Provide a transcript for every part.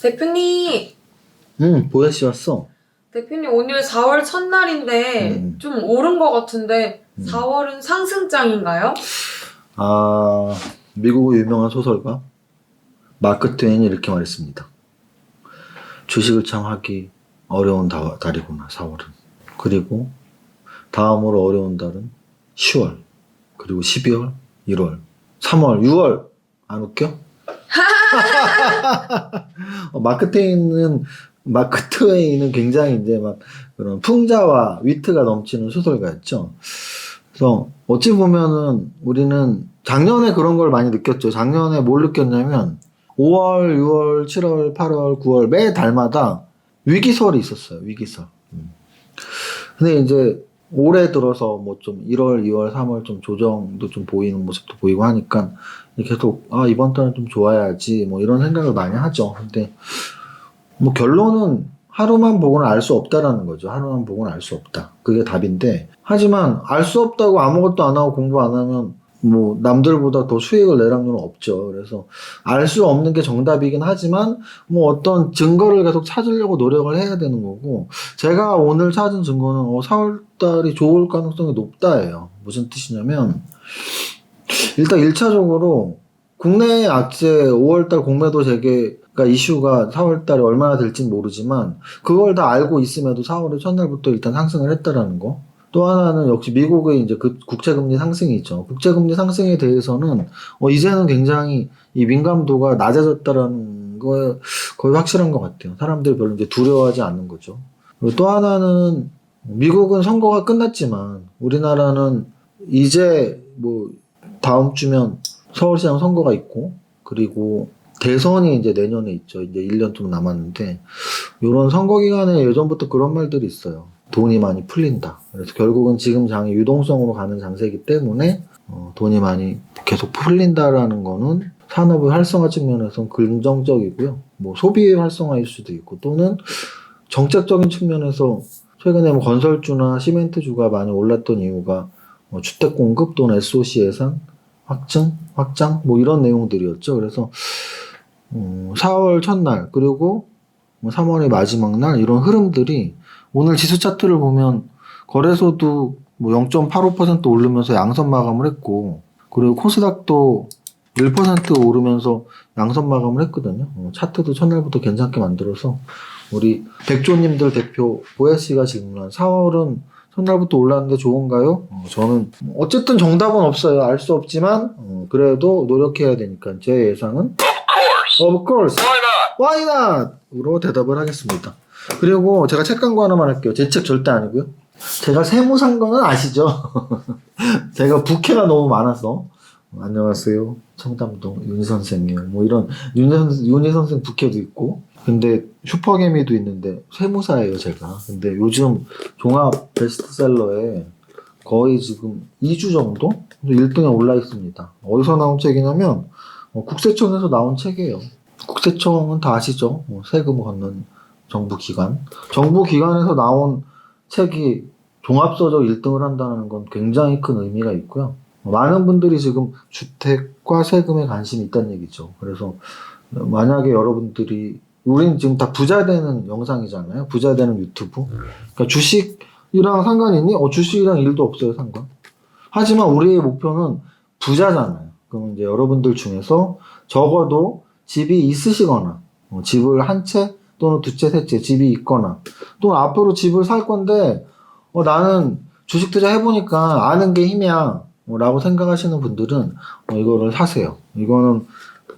대표님, 보혜 씨 왔어. 대표님 오늘 4월 첫날인데 좀 오른 것 같은데 4월은 상승장인가요? 아, 미국의 유명한 소설가 마크 트웨인이 이렇게 말했습니다. 주식을 참 하기 어려운 달이구나, 4월은. 그리고 다음으로 어려운 달은 10월, 그리고 12월, 1월, 3월, 6월. 안 웃겨? 마크 트웨인은 굉장히 이제 막 그런 풍자와 위트가 넘치는 소설가였죠. 그래서 어찌 보면은 우리는 작년에 그런 걸 많이 느꼈죠. 작년에 뭘 느꼈냐면 5월, 6월, 7월, 8월, 9월 매 달마다 위기설이 있었어요. 위기설. 근데 이제 올해 들어서 뭐 좀 1월, 2월, 3월 좀 조정도 좀 보이는 모습도 보이고 하니까 계속 이번 달은 좀 좋아야지 뭐 이런 생각을 많이 하죠. 근데 뭐 결론은 하루만 보고는 알 수 없다라는 거죠. 하루만 보고는 알 수 없다. 그게 답인데, 하지만 알 수 없다고 아무것도 안 하고 공부 안 하면 뭐 남들보다 더 수익을 낼 확률은 없죠. 그래서 알 수 없는 게 정답이긴 하지만 뭐 어떤 증거를 계속 찾으려고 노력을 해야 되는 거고, 제가 오늘 찾은 증거는 4월달이 좋을 가능성이 높다예요. 무슨 뜻이냐면 일단 1차적으로 국내 악재 5월달 공매도 재개가 이슈가 4월달에 얼마나 될지는 모르지만 그걸 다 알고 있음에도 4월의 첫날부터 일단 상승을 했다라는 거. 또 하나는 역시 미국의 이제 그 국채금리 상승이 있죠. 국채금리 상승에 대해서는 이제는 굉장히 이 민감도가 낮아졌다라는 거 거의 확실한 것 같아요. 사람들이 별로 이제 두려워하지 않는 거죠. 그리고 또 하나는 미국은 선거가 끝났지만 우리나라는 이제 뭐 다음 주면 서울시장 선거가 있고, 그리고 대선이 이제 내년에 있죠. 이제 1년 좀 남았는데, 요런 선거 기간에 예전부터 그런 말들이 있어요. 돈이 많이 풀린다. 그래서 결국은 지금 장이 유동성으로 가는 장세이기 때문에, 돈이 많이 계속 풀린다라는 거는 산업의 활성화 측면에서는 긍정적이고요. 뭐 소비 활성화일 수도 있고, 또는 정책적인 측면에서 최근에 뭐 건설주나 시멘트주가 많이 올랐던 이유가 주택 공급 또는 SOC 예산 확장 뭐 이런 내용들이었죠. 그래서 4월 첫날 그리고 3월의 마지막 날 이런 흐름들이 오늘 지수 차트를 보면 거래소도 뭐 0.85% 오르면서 양선 마감을 했고, 그리고 코스닥도 1% 오르면서 양선 마감을 했거든요. 차트도 첫날부터 괜찮게 만들어서 우리 백조님들 대표 보혜 씨가 질문한 4월은 첫날부터 올랐는데 좋은가요? 저는 어쨌든 정답은 없어요. 알 수 없지만 그래도 노력해야 되니까 제 예상은 Of course. Why not? 으로 대답을 하겠습니다. 그리고 제가 책 광고 하나만 할게요. 제 책 절대 아니고요. 제가 세무 산 거는 아시죠? 제가 부캐가 너무 많아서 안녕하세요. 청담동 윤희 선생이요. 뭐 이런 윤희 선생 부캐도 있고, 근데 슈퍼개미도 있는데 세무사예요 제가. 근데 요즘 종합 베스트셀러에 거의 지금 2주 정도 1등에 올라 있습니다. 어디서 나온 책이냐면 국세청에서 나온 책이에요. 국세청은 다 아시죠? 세금 걷는 정부기관. 정부기관에서 나온 책이 종합서적 1등을 한다는 건 굉장히 큰 의미가 있고요. 많은 분들이 지금 주택과 세금에 관심이 있다는 얘기죠. 그래서 만약에 여러분들이, 우린 지금 다 부자 되는 영상이잖아요. 부자 되는 유튜브. 그러니까 주식이랑 상관이 있니? 주식이랑 일도 없어요, 상관. 하지만 우리의 목표는 부자잖아요. 그럼 이제 여러분들 중에서 적어도 집이 있으시거나, 집을 한 채 또는 두 채, 세 채 집이 있거나, 또 앞으로 집을 살 건데, 나는 주식 투자 해보니까 아는 게 힘이야. 라고 생각하시는 분들은 이거를 사세요. 이거는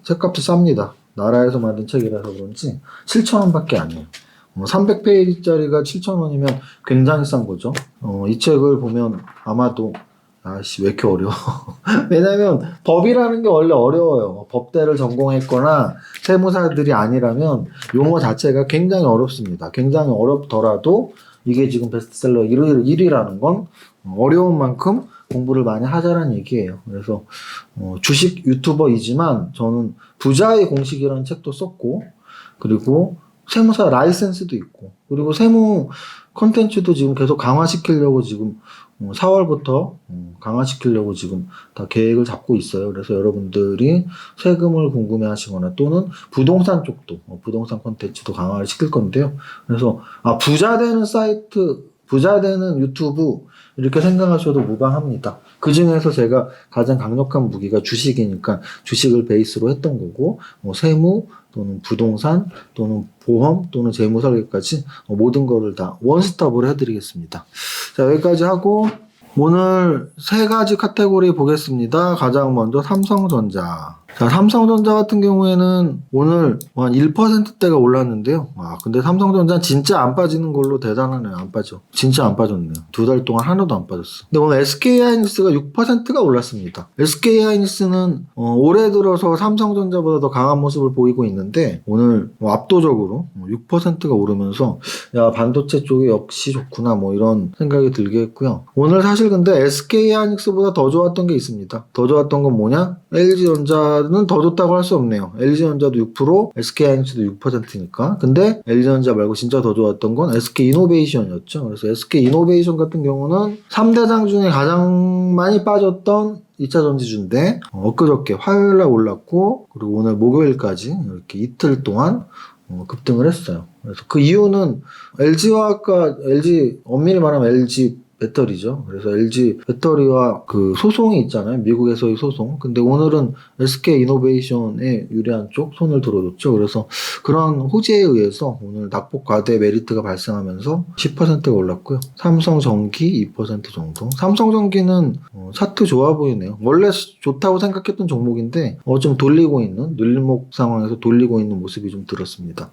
책값이 쌉니다. 나라에서 만든 책이라서 그런지 7,000원 밖에 안 해요. 300페이지짜리가 7,000원이면 굉장히 싼 거죠. 이 책을 보면 아마도 왜 이렇게 어려워. 왜냐면 법이라는 게 원래 어려워요. 법대를 전공했거나 세무사들이 아니라면 용어 자체가 굉장히 어렵습니다. 굉장히 어렵더라도 이게 지금 베스트셀러 1위라는 건 어려운 만큼 공부를 많이 하자라는 얘기예요. 그래서 주식 유튜버이지만 저는 부자의 공식이라는 책도 썼고, 그리고 세무사 라이센스도 있고, 그리고 세무 컨텐츠도 지금 계속 강화시키려고 지금 4월부터 강화시키려고 지금 다 계획을 잡고 있어요. 그래서 여러분들이 세금을 궁금해 하시거나 또는 부동산 쪽도, 부동산 콘텐츠도 강화를 시킬 건데요. 그래서, 부자 되는 사이트, 부자 되는 유튜브, 이렇게 생각하셔도 무방합니다. 그 중에서 제가 가장 강력한 무기가 주식이니까 주식을 베이스로 했던 거고, 세무, 또는 부동산, 또는 보험, 또는 재무설계까지 모든 거를 다 원스톱으로 해드리겠습니다. 자, 여기까지 하고, 오늘 3가지 카테고리 보겠습니다. 가장 먼저 삼성전자. 자, 삼성전자 같은 경우에는 오늘 한 1%대가 올랐는데요. 근데 삼성전자 진짜 안 빠지는 걸로 대단하네요. 안 빠져. 진짜 안 빠졌네요. 2달 동안 하나도 안 빠졌어. 근데 오늘 SK하이닉스가 6%가 올랐습니다. SK하이닉스는 올해 들어서 삼성전자보다 더 강한 모습을 보이고 있는데 오늘 압도적으로 6%가 오르면서 야, 반도체 쪽이 역시 좋구나 뭐 이런 생각이 들게 했고요. 오늘 사실 근데 SK하이닉스보다 더 좋았던 게 있습니다. 더 좋았던 건 뭐냐? LG전자는 더 좋다고 할 수 없네요. LG전자도 6%, SK하이닉스도 6%니까. 근데 LG전자 말고 진짜 더 좋았던 건 SK이노베이션이었죠. 그래서 SK이노베이션 같은 경우는 3대장 중에 가장 많이 빠졌던 2차 전지주인데 엊그저께 화요일날 올랐고 그리고 오늘 목요일까지 이렇게 이틀 동안 급등을 했어요. 그래서 그 이유는 LG 엄밀히 말하면 LG 배터리죠. 그래서 LG 배터리와 그 소송이 있잖아요. 미국에서의 소송. 근데 오늘은 SK 이노베이션에 유리한 쪽 손을 들어줬죠. 그래서 그런 호재에 의해서 오늘 낙폭 과대 메리트가 발생하면서 10%가 올랐고요. 삼성전기 2% 정도. 삼성전기는 차트 좋아 보이네요. 원래 좋다고 생각했던 종목인데 좀 돌리고 있는 눌림목 상황에서 돌리고 있는 모습이 좀 들었습니다.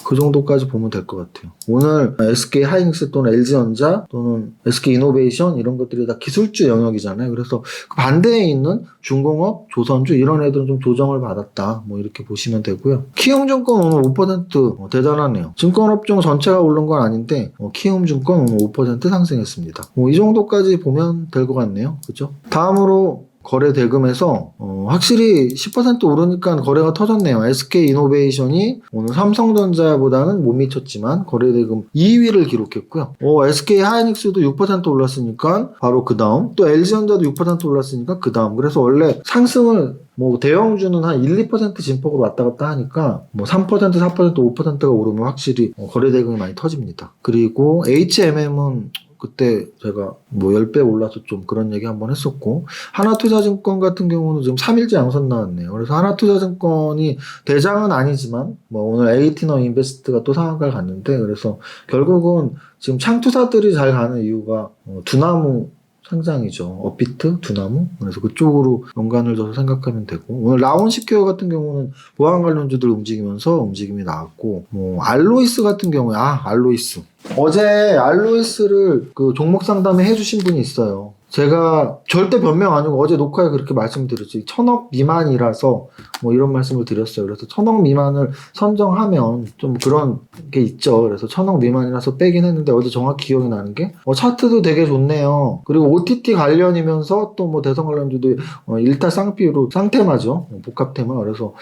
그 정도까지 보면 될 것 같아요. 오늘 SK하이닉스 또는 LG전자 또는 SK이노베이션 이런 것들이 다 기술주 영역이잖아요. 그래서 그 반대에 있는 중공업, 조선주 이런 애들은 좀 조정을 받았다. 뭐 이렇게 보시면 되고요. 키움증권 오늘 5% 대단하네요. 증권업종 전체가 오른 건 아닌데 키움증권 오늘 5% 상승했습니다. 이 정도까지 보면 될 것 같네요. 그죠? 다음으로 거래 대금에서 확실히 10% 오르니까 거래가 터졌네요. SK이노베이션이 오늘 삼성전자보다는 못 미쳤지만 거래 대금 2위를 기록했고요. SK하이닉스도 6% 올랐으니까 바로 그 다음, 또 LG전자도 6% 올랐으니까 그 다음. 그래서 원래 상승을 대형주는 한 1, 2% 진폭으로 왔다 갔다 하니까 3%, 4%, 5%가 오르면 확실히 거래 대금이 많이 터집니다. 그리고 HMM은 그때 제가 10배 올라서 좀 그런 얘기 한번 했었고, 하나투자증권 같은 경우는 지금 3일째 양선 나왔네요. 그래서 하나투자증권이 대장은 아니지만, 오늘 에이티너 인베스트가 또 상한가를 갔는데, 그래서 결국은 지금 창투사들이 잘 가는 이유가 두나무 상장이죠. 업비트, 두나무. 그래서 그쪽으로 연관을 둬서 생각하면 되고, 오늘 라온시큐어 같은 경우는 보안 관련주들 움직임이 나왔고, 알로이스 같은 경우에, 알로이스. 어제 알로이스를 그 종목 상담회 해주신 분이 있어요. 제가 절대 변명 아니고 어제 녹화에 그렇게 말씀드렸죠. 1000억 미만이라서 이런 말씀을 드렸어요. 그래서 1000억 미만을 선정하면 좀 그런 게 있죠. 그래서 1000억 미만이라서 빼긴 했는데 어제 정확히 기억이 나는 게 차트도 되게 좋네요. 그리고 OTT 관련이면서 또 대성 관련주도 일타 쌍피로 쌍테마죠. 복합테마. 그래서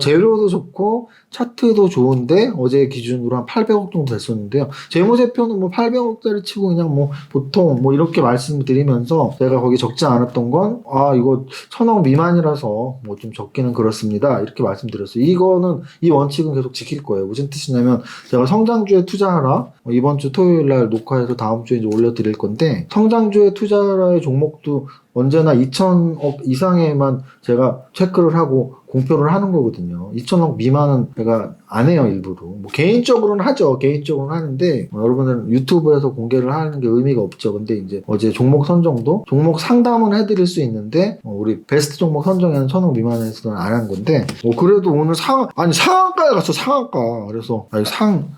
재료도 좋고 차트도 좋은데 어제 기준으로 한 800억 정도 됐었는데요. 재무제표는 800억짜리 치고 그냥 보통 이렇게 말씀드리면서 제가 거기 적지 않았던 건 이거 1000억 미만이라서 좀 적기는 그렇습니다. 이렇게 말씀드렸어요. 이 원칙은 계속 지킬 거예요. 무슨 뜻이냐면 제가 성장주에 투자하라 이번 주 토요일 날 녹화해서 다음 주에 이제 올려드릴 건데 성장주에 투자하라의 종목도 언제나 2,000억 이상에만 제가 체크를 하고 공표를 하는 거거든요. 2,000억 미만은 제가 안 해요, 일부러. 개인적으로는 하죠. 개인적으로는 하는데, 여러분들은 유튜브에서 공개를 하는 게 의미가 없죠. 근데 이제 어제 종목 선정도, 종목 상담은 해드릴 수 있는데, 우리 베스트 종목 선정에는 1,000억 미만에서는 안 한 건데, 그래도 오늘 상한가에 갔어, 상한가. 그래서,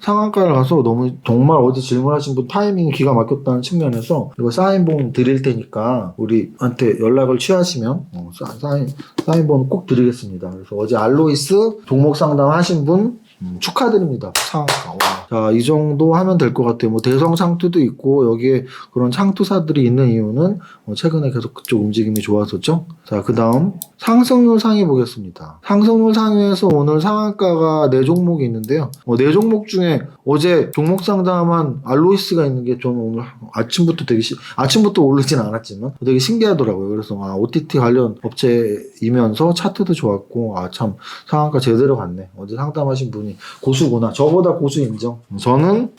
상한가를 가서 너무, 정말 어제 질문하신 분 타이밍이 기가 막혔다는 측면에서, 이거 사인본 드릴 테니까, 우리한테 연락을 취하시면, 사인본 꼭 드리겠습니다. 그래서 어제 알로이스 종목 상담 하신 분 축하드립니다. 상한가. 와. 자, 이 정도 하면 될 것 같아요. 뭐 대성 창투도 있고 여기에 그런 창투사들이 있는 이유는 최근에 계속 그쪽 움직임이 좋았었죠. 자, 그 다음 상승률 상위 보겠습니다. 상승률 상위에서 오늘 상한가가 4종목이 있는데요. 4종목 중에 어제 종목 상담한 알로이스가 있는 게 저는 오늘 아침부터 아침부터 오르진 않았지만 되게 신기하더라고요. 그래서 OTT 관련 업체이면서 차트도 좋았고 참 상한가 제대로 갔네. 어제 상담하신 분이 고수구나. 저보다 고수 인정. 저는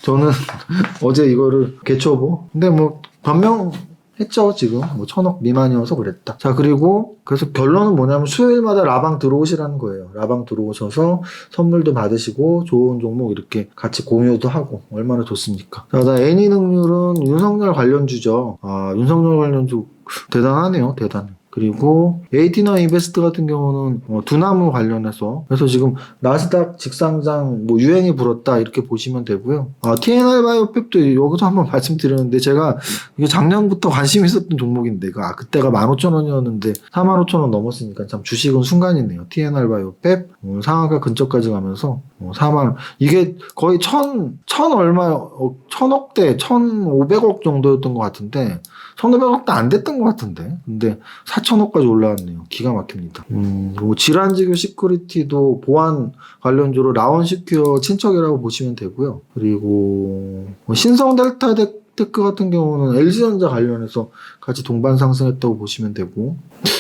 어제 이거를 개초보. 근데 뭐 변명했죠. 지금 뭐 1000억 미만이어서 그랬다. 자, 그리고 그래서 결론은 뭐냐면 수요일마다 라방 들어오시라는 거예요. 라방 들어오셔서 선물도 받으시고 좋은 종목 이렇게 같이 공유도 하고 얼마나 좋습니까? 자, 애니 능률은 윤석열 관련주죠. 윤석열 관련주 대단하네요. 대단해. 그리고 에이티너 인베스트 같은 경우는 두나무 관련해서 그래서 지금 나스닥 직상장 뭐 유행이 불었다 이렇게 보시면 되고요. TNR 바이오팩도 여기서 한번 말씀드렸는데 제가 이게 작년부터 관심 있었던 종목인데 그때가 15,000원이었는데 45,000원 넘었으니까 참 주식은 순간이네요. TNR 바이오팩 상한가 근처까지 가면서 4만 이게 거의 1,000억대 1,500억 정도였던 것 같은데 1,500억도 안 됐던 것 같은데 근데 4,000억까지 올라왔네요. 기가 막힙니다. 뭐 질환지교 시큐리티도 보안 관련주로 라온시큐어 친척이라고 보시면 되고요. 그리고 신성 델타 테크 같은 경우는 LG전자 관련해서 같이 동반 상승했다고 보시면 되고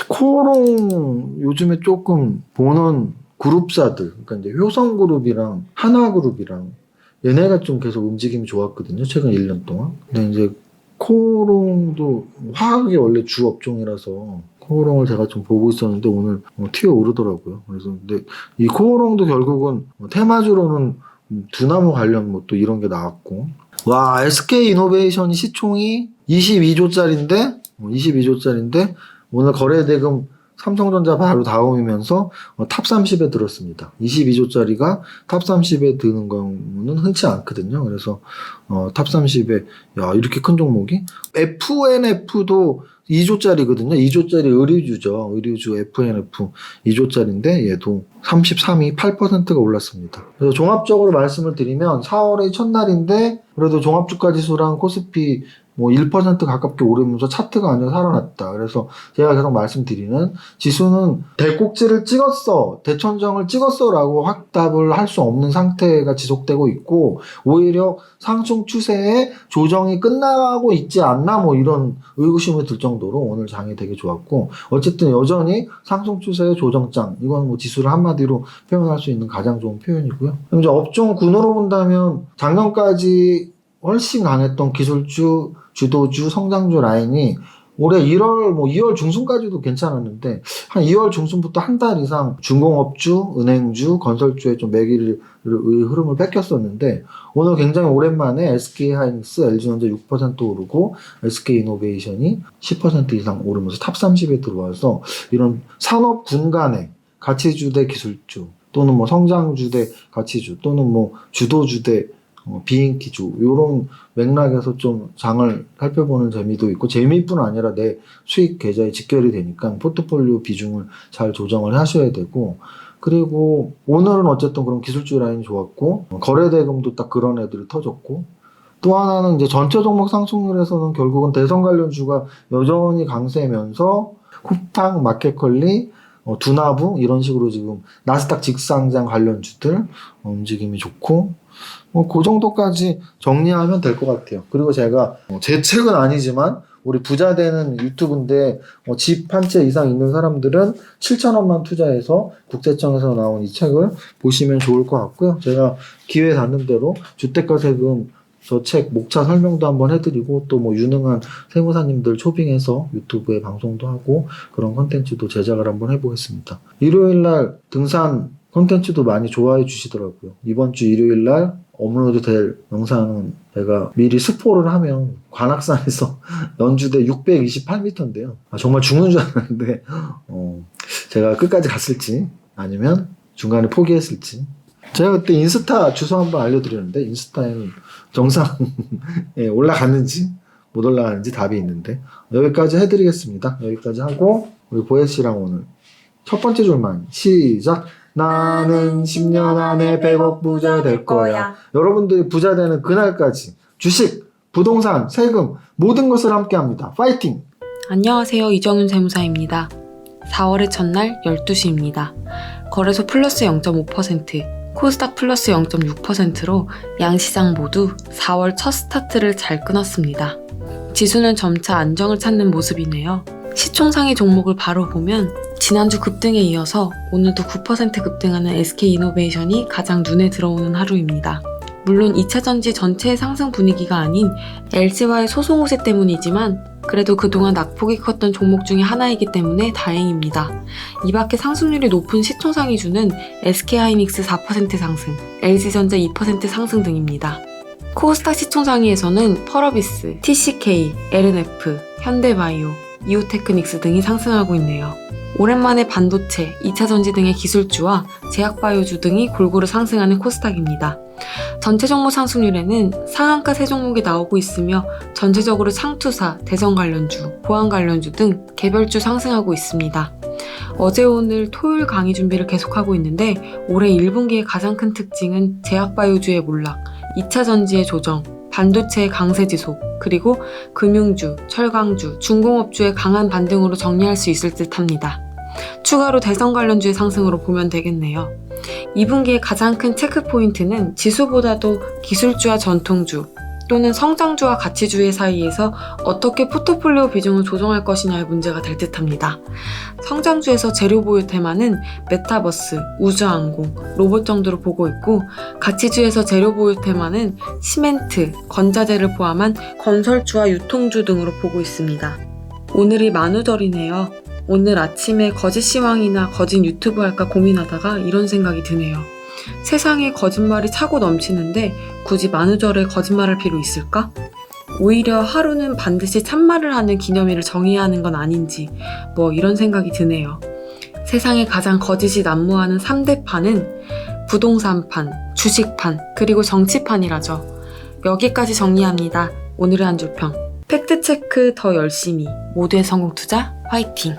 코오롱 요즘에 조금 보는 그룹사들 그러니까 이제 효성그룹이랑 하나그룹이랑 얘네가 좀 계속 움직임이 좋았거든요. 최근 1년 동안. 근데 이제 코오롱도 화학이 원래 주 업종이라서 코오롱을 제가 좀 보고 있었는데 오늘 튀어 오르더라고요. 그래서 근데 이 코오롱도 결국은 테마주로는 두나무 관련 뭐 또 이런 게 나왔고 와 SK 이노베이션이 시총이 22조짜리인데 오늘 거래대금 삼성전자 바로 다음이면서 탑 30에 들었습니다. 22조짜리가 탑 30에 드는 거는 흔치 않거든요. 그래서 탑 30에 이렇게 큰 종목이 FNF도 2조짜리거든요. 2조짜리 의류주죠. 의류주 FNF 2조짜리인데 얘도 33위 8%가 올랐습니다. 그래서 종합적으로 말씀을 드리면 4월의 첫날인데 그래도 종합주가 지수랑 코스피 뭐 1% 가깝게 오르면서 차트가 완전 살아났다. 그래서 제가 계속 말씀드리는 지수는 대꼭지를 찍었어, 대천정을 찍었어 라고 확답을 할 수 없는 상태가 지속되고 있고 오히려 상승 추세에 조정이 끝나고 있지 않나 뭐 이런 의구심이 들 정도로 오늘 장이 되게 좋았고 어쨌든 여전히 상승 추세의 조정장 이건 뭐 지수를 한마디로 표현할 수 있는 가장 좋은 표현이고요. 그럼 이제 업종 군으로 본다면 작년까지 훨씬 강했던 기술주, 주도주, 성장주 라인이 올해 2월 중순까지도 괜찮았는데 한 2월 중순부터 한 달 이상 중공업주, 은행주, 건설주에 좀 매기의 흐름을 뺏겼었는데 오늘 굉장히 오랜만에 SK하이닉스, LG전자 6% 오르고 SK이노베이션이 10% 이상 오르면서 탑 30에 들어와서 이런 산업 분간의 가치주 대 기술주 또는 뭐 성장주 대 가치주 또는 뭐 주도주 대 비인기주 이런 맥락에서 좀 장을 살펴보는 재미도 있고 재미뿐 아니라 내 수익 계좌에 직결이 되니까 포트폴리오 비중을 잘 조정을 하셔야 되고 그리고 오늘은 어쨌든 그런 기술주 라인이 좋았고 거래대금도 딱 그런 애들이 터졌고 또 하나는 이제 전체 종목 상승률에서는 결국은 대선 관련주가 여전히 강세면서 쿠팡, 마켓컬리, 두나부 이런 식으로 지금 나스닥 직상장 관련주들 움직임이 좋고 그 정도까지 정리하면 될 것 같아요. 그리고 제가 제 책은 아니지만 우리 부자 되는 유튜브인데 집 한 채 이상 있는 사람들은 7,000원만 투자해서 국세청에서 나온 이 책을 보시면 좋을 것 같고요. 제가 기회 닿는 대로 주택가 세금 저 책 목차 설명도 한번 해드리고 또 뭐 유능한 세무사님들 초빙해서 유튜브에 방송도 하고 그런 컨텐츠도 제작을 한번 해보겠습니다. 일요일날 등산 컨텐츠도 많이 좋아해 주시더라고요. 이번 주 일요일날 업로드 될 영상은 제가 미리 스포를 하면 관악산에서 연주대 628m인데요. 정말 죽는 줄 알았는데 제가 끝까지 갔을지 아니면 중간에 포기했을지 제가 그때 인스타 주소 한번 알려드렸는데 인스타에는 정상에 올라갔는지 못 올라가는지 답이 있는데 여기까지 해드리겠습니다. 여기까지 하고 우리 보혜 씨랑 오늘 첫 번째 줄만 시작. 나는 10년 안에 100억 부자 될 거야. 여러분들이 부자 되는 그날까지 주식, 부동산, 세금 모든 것을 함께 합니다. 파이팅! 안녕하세요. 이정윤 세무사입니다. 4월의 첫날 12시입니다. 거래소 플러스 0.5%, 코스닥 플러스 0.6%로 양시장 모두 4월 첫 스타트를 잘 끊었습니다. 지수는 점차 안정을 찾는 모습이네요. 시총상위 종목을 바로 보면 지난주 급등에 이어서 오늘도 9% 급등하는 SK이노베이션이 가장 눈에 들어오는 하루입니다. 물론 2차전지 전체의 상승 분위기가 아닌 LG와의 소송 우세 때문이지만 그래도 그동안 낙폭이 컸던 종목 중에 하나이기 때문에 다행입니다. 이 밖에 상승률이 높은 시총상위주는 SK하이닉스 4% 상승, LG전자 2% 상승 등입니다. 코스닥 시총상위에서는 펄어비스, TCK, LNF, 현대바이오, 이오테크닉스 등이 상승하고 있네요. 오랜만에 반도체, 2차전지 등의 기술주와 제약바이오주 등이 골고루 상승하는 코스닥입니다. 전체 종목 상승률에는 상한가 3종목이 나오고 있으며 전체적으로 창투사, 대선 관련주, 보안 관련주 등 개별주 상승하고 있습니다. 어제 오늘 토요일 강의 준비를 계속하고 있는데 올해 1분기의 가장 큰 특징은 제약바이오주의 몰락, 2차전지의 조정, 반도체의 강세 지속, 그리고 금융주, 철강주, 중공업주의 강한 반등으로 정리할 수 있을 듯 합니다. 추가로 대선 관련주의 상승으로 보면 되겠네요. 2분기의 가장 큰 체크포인트는 지수보다도 기술주와 전통주 또는 성장주와 가치주의 사이에서 어떻게 포트폴리오 비중을 조정할 것이냐의 문제가 될 듯합니다. 성장주에서 재료보유 테마는 메타버스, 우주항공, 로봇 정도로 보고 있고 가치주에서 재료보유 테마는 시멘트, 건자재를 포함한 건설주와 유통주 등으로 보고 있습니다. 오늘이 만우절이네요. 오늘 아침에 거짓 시황이나 거짓 유튜브 할까 고민하다가 이런 생각이 드네요. 세상에 거짓말이 차고 넘치는데 굳이 만우절에 거짓말할 필요 있을까? 오히려 하루는 반드시 참말을 하는 기념일을 정해야 하는 건 아닌지 이런 생각이 드네요. 세상에 가장 거짓이 난무하는 3대 판은 부동산판, 주식판, 그리고 정치판이라죠. 여기까지 정리합니다. 오늘의 한 줄평. 팩트체크 더 열심히. 모두의 성공 투자 화이팅!